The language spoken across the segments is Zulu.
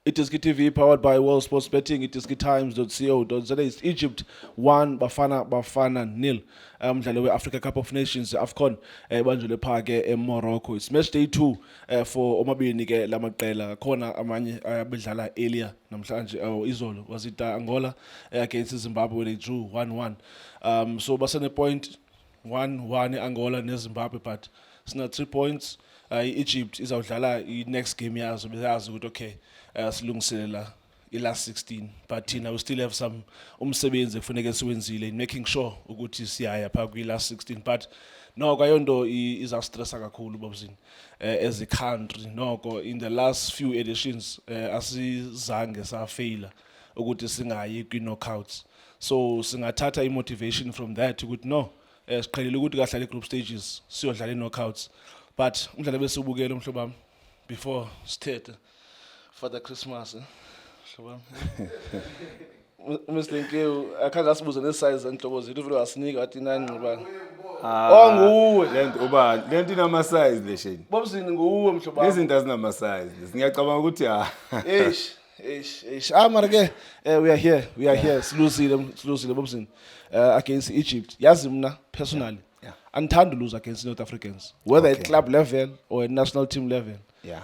Itiski TV powered by World Sports Betting. itiskitimes.co.za. It's Egypt 1 Bafana 0. Umdlalo we-Africa Cup of Nations AFCON ibanjwe phake eMorocco. It's match day 2 for omabini ke lamaqela. Khona amanye abedlala earlier namhlanje izolo wasita Angola against Zimbabwe when they drew 1-1. So basene point 1-1 Angola neZimbabwe, but sina 3 points. Egypt izawudlala i-next game yazo beyazi ukuthi okay silungiselela i-last 16, but thina we still have some umsebenzi kufuneka siwenzile in making sure ukuthi siyaya pha kwi-last 16, but noko ayonto izawustressa kakhulu babuzini as a country. Noko in the last few editions asizange safaila ukuthi singayi kwi-knockouts, so singathatha i-motivation from that ukuthi no siqhelile ukuthi kahlale group stages siyodlala i-knockouts. But umdlalo bese ubukela umhlobo wami before sithethe for the Christmas mhlobo wami Mr. Nkewu akhange asibuze nesize enhlobo zethu vele wasinika wathi nani ngibani nguwe lento uba lento inama size lesheni bobuzini nguwe mhlobo wami izinto azinama size ngiyacabanga ukuthi mara ke we are here siluzile bobuzini against Egypt. Yazi mina personally andithanda lose against North Africans, whether at club level or at national team level.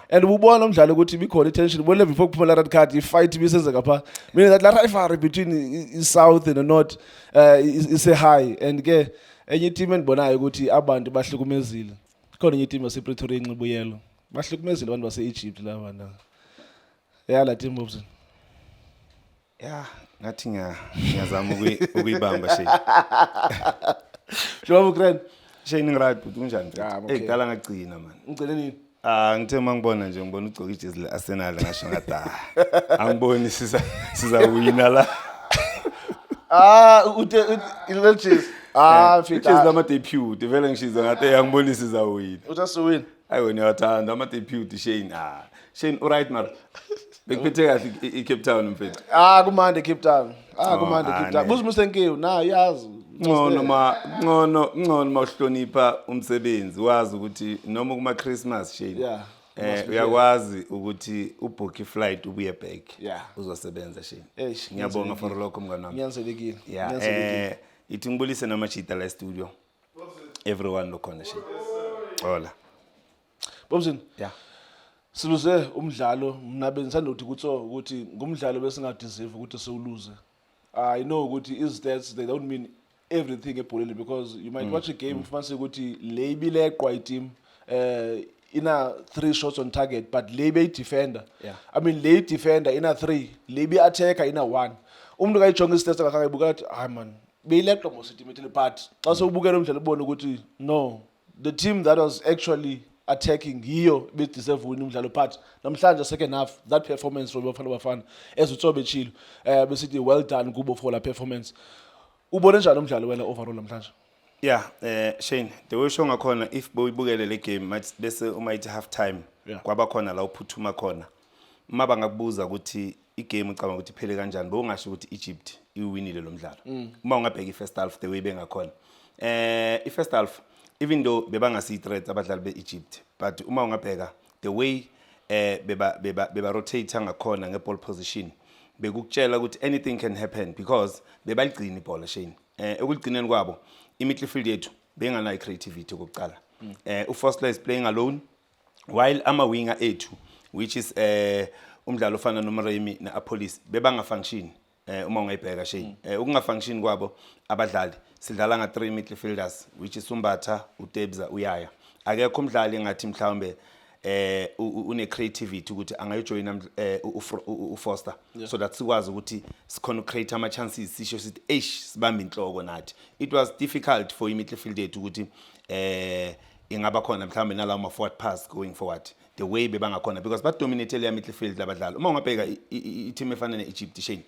And ubona umdlalo ukuthi bikhona tension ubona before kuphuma red card ifight ibisenzeka pha. Meaning that la rivalry between south and the north is a high, and ke enye team endibonayo ukuthi abantu bahlukumezile. Khona enye team yase Pretoria enxibo yellow bahlukumezile abantu base Egypt laba na. La team bobs. Ngathi ngiyazama ukuyibamba shey. Jobu grand. Shey right but unjani? Kudala ngagcina man. Ngicela nini? Ngithe mangibona nje ngibona ugcoka ijezi le-Arsenal ngasho ngathi angiboni sizawina la. Ilejezi. Ijezi lama-debut vele ngishiza ngathi angiboni sizawina. Uthasewina. Hayi wena uyathanda ama-debut Shane. Shane alright mara. Bekuphethe kahle iCape Town mfethu. Kumande Cape Town. Kumande Cape Town. Buzi Mr. Nkewu na yazi. Ngcono mawuhlonipha umsebenzi wazi ukuthi noma kuma Christmas Shane. Uyakwazi ukuthi ubook iflight ubuye back. Uzosebenza Shane. Ngiyabonga for lokho mngani wami. Ngiyanzelekile. Ithi ngibulise namachita la studio. Everyone lokhona Shane. Hola. Bobuzini. Siluze umdlalo mina benzisanda ukuthi ngumdlalo besingadeserve ukuthi siwuluze. I know ukuthi is that they don't mean everything ebholeni, because you might watch a game fancy ukuthi le ibileqwa team ina 3 shots on target, but le be defender. I mean le defender ina 3, le be attacker ina 1. Umuntu kayijonga istats akayibuka athi man beyileqwa most ultimately, but xa sewubukela umdlalo ubone ukuthi no, the team that was actually attacking hiyo bedeserve win umdlalo, but namhlanje second half that performance from Bafana as utsobe chilo besithi well done kubo for la performance. Ubone njani umdlalo wena overall namhlanje? Shane, the way usho ngakhona if boyibukele le game bese uma ithi half time kwaba khona la uphuthuma khona, uma bangakubuza ukuthi igame ucabanga ukuthi iphele kanjani bongasho ukuthi Egypt iwinile lo mdlalo. Uma ungabheka iFirst half the way bengakhona iFirst half even though bebangasi threat abadlali beEgypt, but uma ungabheka the way beba rotate ngakhona ngeball position bekukutshela ukuthi anything can happen because bebaligcina ibhola Shane. Ekugcineni kwabo i-midfield yethu benganayo creativity kokucala. uFoster is playing alone while ama winger ethu which is umdlalo ofana noMremi naApolis bebanga function. Uma ungayibheka Shane ukunga function kwabo abadlali sidlala nga 3 midfielders which is Umbatha, uTebza, uYaya. Akekho umdlali engathi mhlawumbe une creativity ukuthi angayojoina uFoster so that sikwazi ukuthi sikhona create ama chances sisho sithi sibambe inhloko nathi. It was difficult for midfield yethu ukuthi ingaba khona mhlawumbe nalawo ma forward pass going forward the way bebangakhona because ba dominate le midfield labadlali. Uma ungabheka i-team efana neEgypt Shane,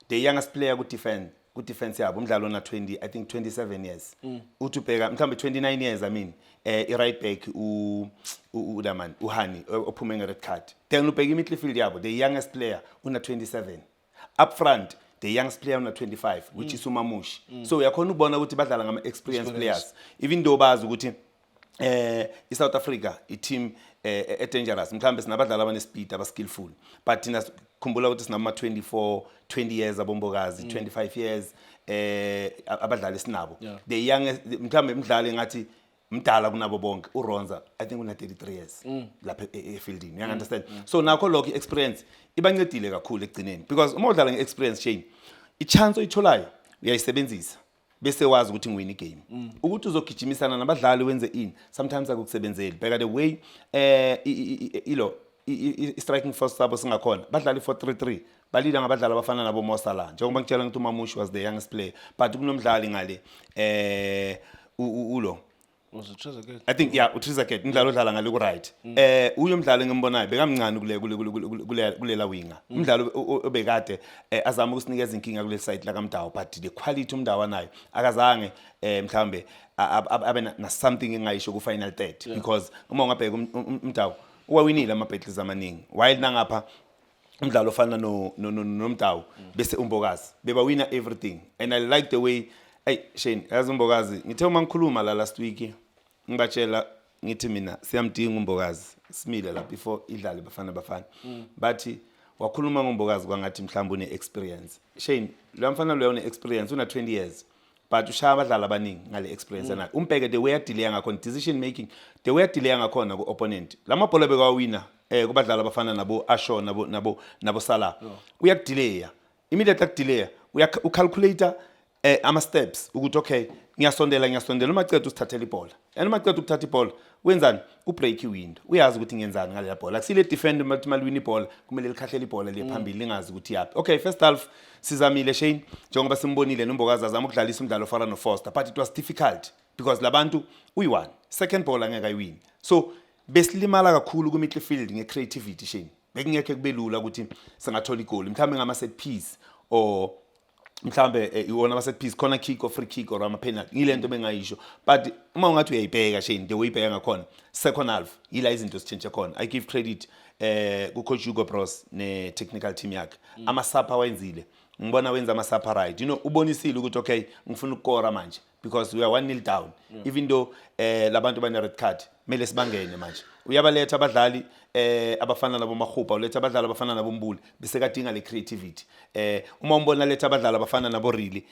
the youngest player ku defense yabo umdlalo na 20 I think 27 years. Uthi ubheka mhlawumbe 29 years I mean i-right back udaman uHani ophume nge red card. Then ubheka i-midfield yabo the youngest player una 27. Up front the youngest player una 25 which is uMamushi. So uyakhona ubona ukuthi badlala ngama experienced players even though bazi ukuthi iSouth Africa team dangerous mhlambe sinabadlali abanespeed abaskillful but thina khumbula ukuthi sinama 24 20 years abombokazi 25 years abadlali sinabo the young mhlambe umdlali ngathi mdala kunabo bonke uRonza I think una 33 years lapha efieldini you understand so nakho lokho experience ibancedile kakhulu ekugcineni because uma udlala ngeexperience chain ichance oyitholayo uyayisebenzisa bese wazi ukuthi ngiwina igame ukuthi uzogijimisana nabadlali wenze ini sometimes akukusebenzeli bheka the way striking force sabo singakhona badlali 4-3-3 balila ngabadlali abafana nabo Mo Salah njengoba ngitshela ukuthi uMamushi was the youngest player but kunomdlali ngale ulo was it Trezeguet? I think uTrezeguet umdlali odlala ngale ku right uyo mdlali ngimbonayo bekamncane kulela winga umdlali obekade azama ukusinikeza inkinga kule side la kaMdawu but the quality umdawu anayo akazange mhlambe abe na something engayisho ku final third because uma ungabheka umdawu uwawinile ama battles amaningi while nangapha umdlalo ofana noMdawu bese umbokazi bebawina everything and I like the way Shane yazi umbokazi ngithe uma ngikhuluma la last week ngibatshela ngithi mina siyamdinga umbokazi simile la before idlale bafana bathi wakhuluma ngombokazi kwangathi mhlawumbe une experience Shane lo mfana lo une experience una 20 years but ushaya abadlali abaningi ngale experience anayo umbheke the way delay ngakhona decision making the way delay ngakhona ku opponent lamabhola bekawina kubadlali abafana nabo Asho nabo Salah uyakudelaya immediately akudelaya uyacalculator ama steps ukuthi okay ngiyasondela uma cede usithathela ibhola and uma cede ukuthatha ibhola wenzani ubreak iwindow uyazi ukuthi ngiyenzani ngale la bhola akusile defender maliwina ibhola kumele likhahlela ibhola lephambili lingazi ukuthi yapi okay first half sizamile Shane njengoba simbonile nombokazi azama ukudlalisa umdlalo ofana noFoster but it was difficult because labantu uyi1 second ball angeke ayiwini so besilimala kakhulu ku midfield ngecreativity Shane bekungekho kubelula ukuthi singathola igoli mhlawumbe ngama set piece or mhlambe iwona set piece corner kick or free kick or ama penalty ngilento bengayisho but uma ungathi uyayibheka Shane the way ibheka ngakhona second half ila izinto sitshintshe khona I give credit ku coach Hugo Bros ne technical team yakhe ama sapa wenzile ngibona wenza ama sapa right ubonisile ukuthi okay ngifuna ukukora manje because we are 1-0 down even though labantu bane red card mele sibangene manje uyabaletha abadlali abafana nabo Maghupa uletha abadlali abafana nabo Mbuli bese kadinga le creativity uma umbona letha abadlali abafana nabo Really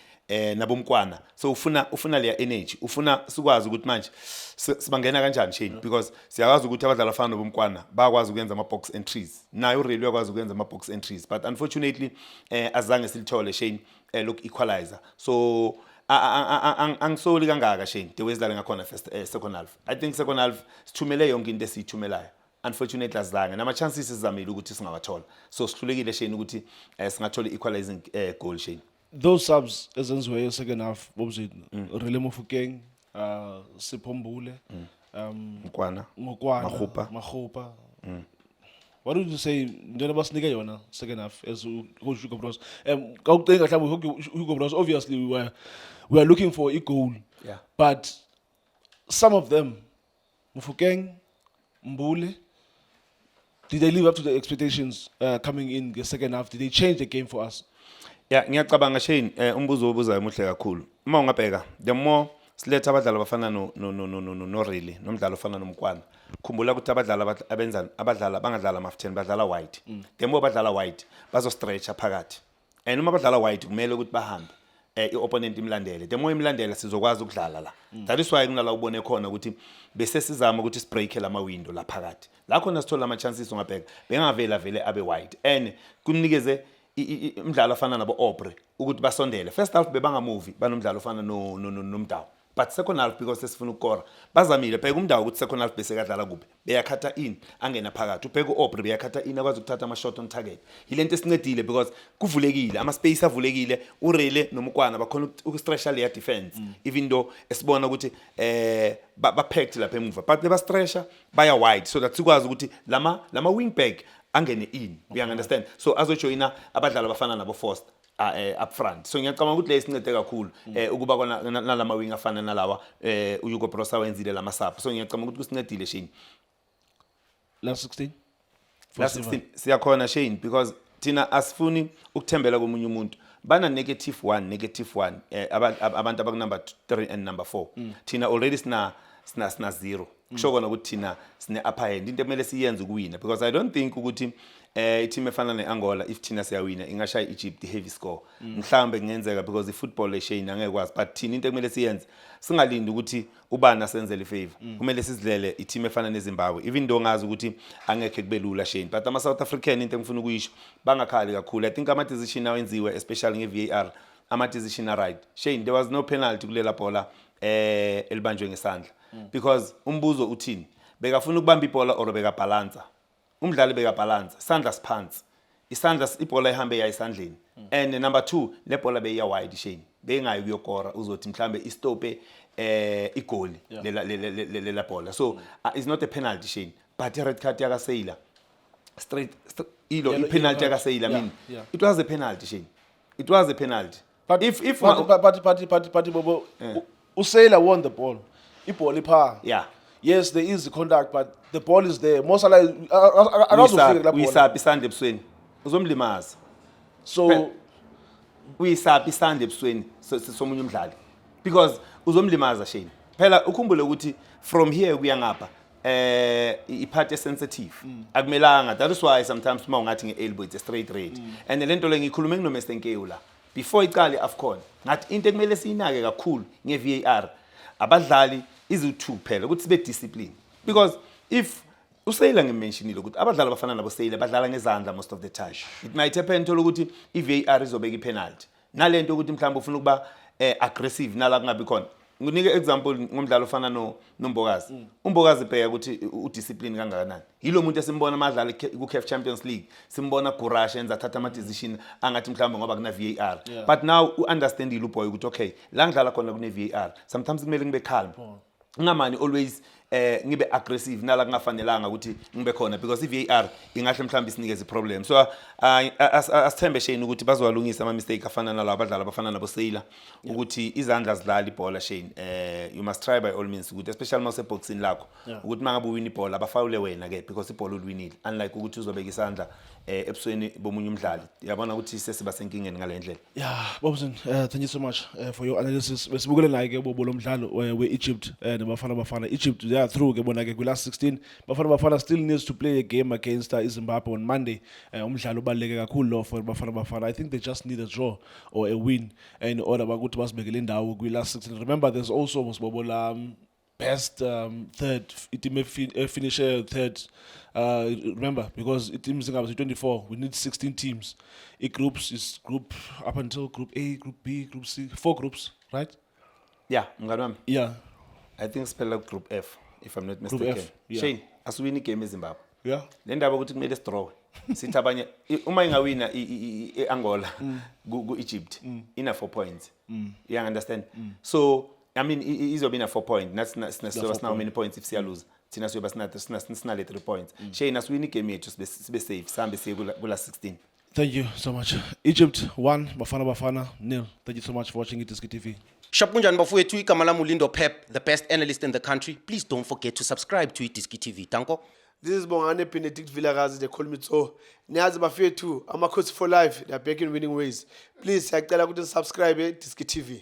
nabo Mkwana so ufuna le energy ufuna sikwazi ukuthi manje sibangena kanjani Shane because siyakwazi ukuthi abadlali abafana nabo Mkwana bayakwazi ukwenza ama box entries nayo Really uyakwazi ukwenza ama box entries but unfortunately azange silithole Shane look equalizer so angisoli kangaka Shane the way sidlala ngakhona first second half I think second half sithumele yonke into esithumelayo unfortunately azange nama chances sizamile ukuthi singawathola so sihlulekile Shane ukuthi singathola equalizing goal Shane those subs ezenziwe second half bobuzini Relay Mofokeng Siphombule Mkwana Maghupa what would you say njengoba sinike yona second half as coach Hugo Bros kawucinga mhlawumbe Hugo Bros obviously we are looking for a goal but some of them Mofokeng Mbule did they live up to the expectations coming in the second half? Did they change the game for us? Ngiyacabanga Shane umbuzo obuzayo muhle kakhulu. Uma ungabheka the more siletha abadlali abafana no Really nomdlalo ofana noMkwana. Khumbula ukuthi abadlali bangadlala ama-10 badlala wide. The more badlala wide bazo stretcha phakathi. And uma badlala wide kumele ukuthi bahambe i-opponent imlandele the more imlandela sizokwazi ukudlala la that is why kunala ubone khona ukuthi bese sizama ukuthi sibreak la window la phakathi la khona sithola ama chances ungabheka bengavela vele abe wide and kunikeze umdlalo ofana nabo Aubrey ukuthi basondele first half bebanga movie banomdlalo ofana noMdawu but second half because sesifuna ukukora bazamile bheka uMdawu ukuthi second half bese kadlala kuphi beyakhatha in angena phakathi ubheka uAubrey beyakhatha in akwazi ukuthatha ama shot on target yilento esincedile because kuvulekile ama space avulekile uRele noMkwana bakhona ukustretcha layer defense even though esibona ukuthi ba packed lapha emuva but beba stretcha baya wide so that sikwazi ukuthi lama wing back angene in you understand so azojoina abadlali abafana nabo Foster up front so ngiyacabanga ukuthi lesincede kakhulu ukuba kona nalama wing afana nalawa uHugo Bros wenzile lama sub so ngiyacabanga ukuthi kusincedile Shane last 16 siyakhona Shane because thina asifuni ukuthembela komunye umuntu bana -1 -1 abantu abaku number 3 and number 4 thina already sina 0 kusho kona ukuthi thina sine upper hand into emele siyenze ukuwina because I don't think ukuthi team efana neAngola if thina siyawina ingashaya Egypt heavy score mhlambe kungenzeka because ifootball eshayini angeke kwazi but thina into emele siyenze singalindi ukuthi ubani asenzele favor kumele sizilele i-team efana neZimbabwe even though ngazi ukuthi angeke kube lula shane but ama South African into engifuna ukuyisho bangakhali kakhulu I think ama decision awenziwe especially ngeVAR ama decision right shane there was no penalty kulela bhola elibanjwe ngesandla because umbuzo uthini bekafuna ukubamba ibhola or beka balance umdlali beka balance isandla siphansi isandla ibhola ihambe ya isandleni and number 2 le bhola beya wide shane bengayi kuyokora uzothi mhlambe istope igoli lela bhola so it's not a penalty shane but a red card yaka Sailor straight ilo penalty yaka Sailor I mean it was a penalty shane it was a penalty but if Bobo uSailor won the ball ibhola ipha yes there is the contact but the ball is there most likely akazofika la ball uyisaphi isandla ebusweni uzomlimaza so uyisaphi isandla ebusweni somunye umdlali because uzomlimaza shane phela ukhumbule ukuthi from here kuya ngapha ipart sensitive akumelanga that is why sometimes uma ungathi ngeelbow it's a straight red and lento le ngikhulume ngino Mr Nkewu la before iqale AFCON ngathi into ekumele siyinake kakhulu ngeVAR abadlali izu2 phela ukuthi sibe discipline because if uSailor ngimentionile ukuthi abadlali abafana nabo Sailor badlala ngezandla most of the time it might happen to ukuthi iVAR izobeka ipenalty nalento ukuthi mhlawumbe ufuna ukuba aggressive nala kungabi khona nginike example ngomdlalo ofana noMbokazi uMbokazi bheka ukuthi udiscipline kangakanani yilo muntu esimbona amadlali ku-CAF Champions League simbona Gurash enza thatha ama decision angathi mhlawumbe ngoba kuna VAR but now understand iluboy ukuthi okay la ngidlala khona kune VAR sometimes kumele ngibe calm ngamani always ngibe aggressive nala kungafanelanga ukuthi ngibe khona because iVAR ingahle mhlawumbe isinikeze problem so asithembe shane ukuthi bazowalungisa ama mistake afana nalabo abadlali abafana nabo Sailor ukuthi izandla zidlala ibhola shane you must try by all means ukuthi especially mase boxing lakho ukuthi mangabe uwina ibhola abafawule wena ke because ibhola uliwinile unlike ukuthi uzobeka isandla ebusweni bomunye umdlali yabona ukuthi sesiba senkingeni ngalendlela Bobson thank you so much for your analysis besibukele naye ke bobo lo mdlalo we-Egypt nabafana Egypt they are through ke bona ke kwi last 16 bafana still needs to play a game against Zimbabwe on Monday umdlalo ubaleke kakhulu lo for bafana I think they just need a draw or a win in order ukuthi basibekele indawo kwi last 16 remember there's also bobo la best third team finish third remember because it teams Zimbabwe 24 we need 16 teams groups is group up until group A group B group C 4 groups right mngani I think spell out group F if I'm not mistaken Shane asiwini game eZimbabwe le ndaba ukuthi kumele sidraw sithi abanye uma ingawina iAngola ku Egypt ina 4 points you understand so I mean izobe ina 4 points that's now many points if siya lose thina siyoba sina le 3 points Shane asiwini game yethu sibe safe sambe siye kula 16 Thank you so much Egypt 1 Bafana 0 thank you so much for watching iDiski TV Sharp kunjani bafowethu igama lami uLindo Pep the best analyst in the country please don't forget to subscribe to iDiski TV danko This is Bongani Benedict Vilakazi they call me so niyazi bafethu ama coach for life they are back in winning ways please siyacela ukuthi subscribe iDiski TV